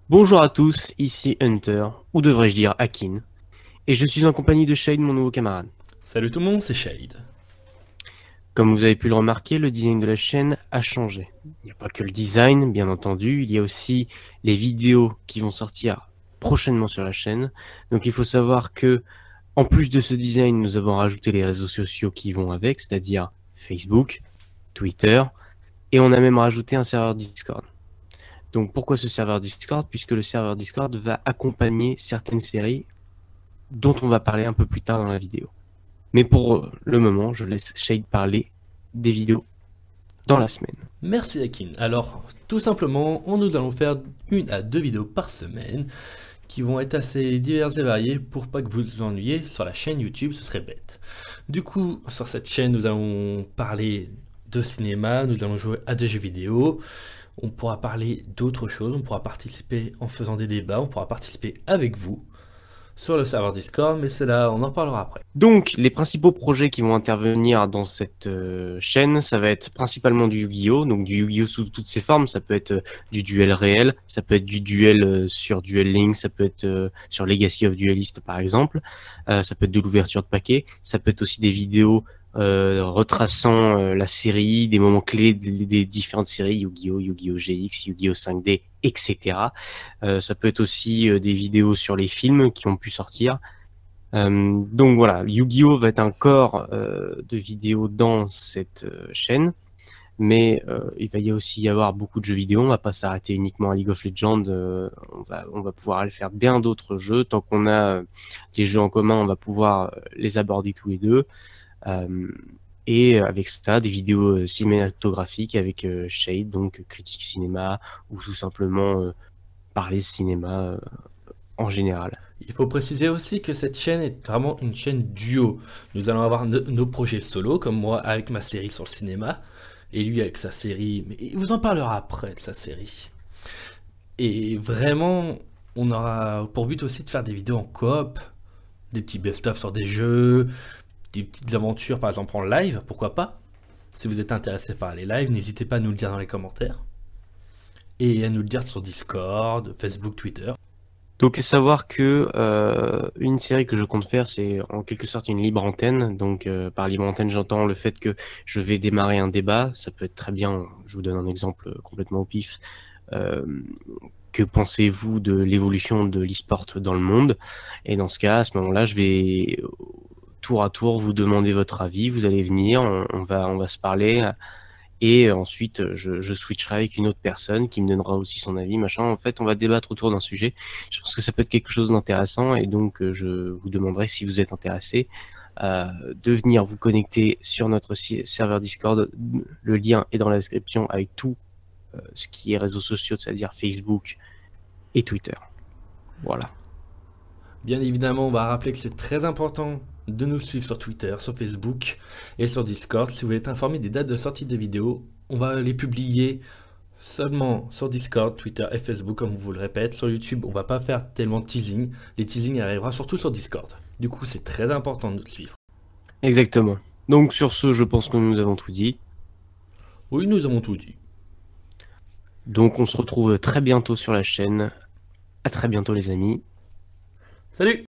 Bonjour à tous, ici Hunter, ou devrais-je dire Akin, et je suis en compagnie de Shade, mon nouveau camarade. Salut tout le monde, c'est Shade. Comme vous avez pu le remarquer, le design de la chaîne a changé. Il n'y a pas que le design, bien entendu, il y a aussi les vidéos qui vont sortir prochainement sur la chaîne. Donc il faut savoir que, en plus de ce design, nous avons rajouté les réseaux sociaux qui vont avec, c'est-à-dire Facebook, Twitter, et on a même rajouté un serveur Discord. Donc pourquoi ce serveur Discord? Puisque le serveur Discord va accompagner certaines séries dont on va parler un peu plus tard dans la vidéo. Mais pour le moment, je laisse Shade parler des vidéos dans la semaine. Merci Akin. Alors, tout simplement, nous allons faire 1 à 2 vidéos par semaine qui vont être assez diverses et variées pour pas que vous vous ennuyiez sur la chaîne YouTube, ce serait bête. Du coup, sur cette chaîne, nous allons parler de cinéma, nous allons jouer à des jeux vidéo, on pourra parler d'autres choses, on pourra participer en faisant des débats, on pourra participer avec vous sur le serveur Discord, mais cela, on en parlera après. Donc, les principaux projets qui vont intervenir dans cette chaîne, ça va être principalement du Yu-Gi-Oh! Donc du Yu-Gi-Oh! Sous toutes ses formes, ça peut être du duel réel, ça peut être du duel sur Duel Link, ça peut être sur Legacy of Duelist par exemple, ça peut être de l'ouverture de paquets, ça peut être aussi des vidéos retraçant la série, des moments clés des différentes séries, Yu-Gi-Oh!, Yu-Gi-Oh! GX, Yu-Gi-Oh! 5D, etc. Ça peut être aussi des vidéos sur les films qui ont pu sortir. Donc voilà, Yu-Gi-Oh! Va être un corps de vidéos dans cette chaîne, mais il va y aussi y avoir beaucoup de jeux vidéo, on va pas s'arrêter uniquement à League of Legends, on va pouvoir aller faire bien d'autres jeux, tant qu'on a les jeux en commun, on va pouvoir les aborder tous les deux. Et avec ça, des vidéos cinématographiques avec Shade, donc critique cinéma, ou tout simplement parler cinéma en général. Il faut préciser aussi que cette chaîne est vraiment une chaîne duo. Nous allons avoir nos projets solo, comme moi avec ma série sur le cinéma, et lui avec sa série, mais il vous en parlera après de sa série. Et vraiment, on aura pour but aussi de faire des vidéos en coop, des petits best-of sur des jeux, des petites aventures par exemple en live, pourquoi pas. Si vous êtes intéressé par les lives, n'hésitez pas à nous le dire dans les commentaires. Et à nous le dire sur Discord, Facebook, Twitter. Donc savoir que une série que je compte faire, c'est en quelque sorte une libre antenne. Donc par libre antenne, j'entends le fait que je vais démarrer un débat. Ça peut être très bien. Je vous donne un exemple complètement au pif. Euh, que pensez-vous de l'évolution de l'e-sport dans le monde? Et dans ce cas, à ce moment-là, je vais tour à tour vous demander votre avis. Vous allez venir, on va se parler. Et ensuite, je switcherai avec une autre personne qui me donnera aussi son avis, machin. En fait, on va débattre autour d'un sujet. Je pense que ça peut être quelque chose d'intéressant et donc je vous demanderai si vous êtes intéressé de venir vous connecter sur notre serveur Discord. Le lien est dans la description avec tout ce qui est réseaux sociaux, c'est-à-dire Facebook et Twitter. Voilà. Bien évidemment, on va rappeler que c'est très important de nous suivre sur Twitter, sur Facebook et sur Discord. Si vous voulez être informé des dates de sortie des vidéos, on va les publier seulement sur Discord, Twitter et Facebook, comme on vous le répète. Sur YouTube, on va pas faire tellement de teasing. Les teasings arrivera surtout sur Discord. Du coup, c'est très important de nous suivre. Exactement. Donc sur ce, je pense que nous avons tout dit. Oui, nous avons tout dit. Donc on se retrouve très bientôt sur la chaîne. À très bientôt les amis. Salut!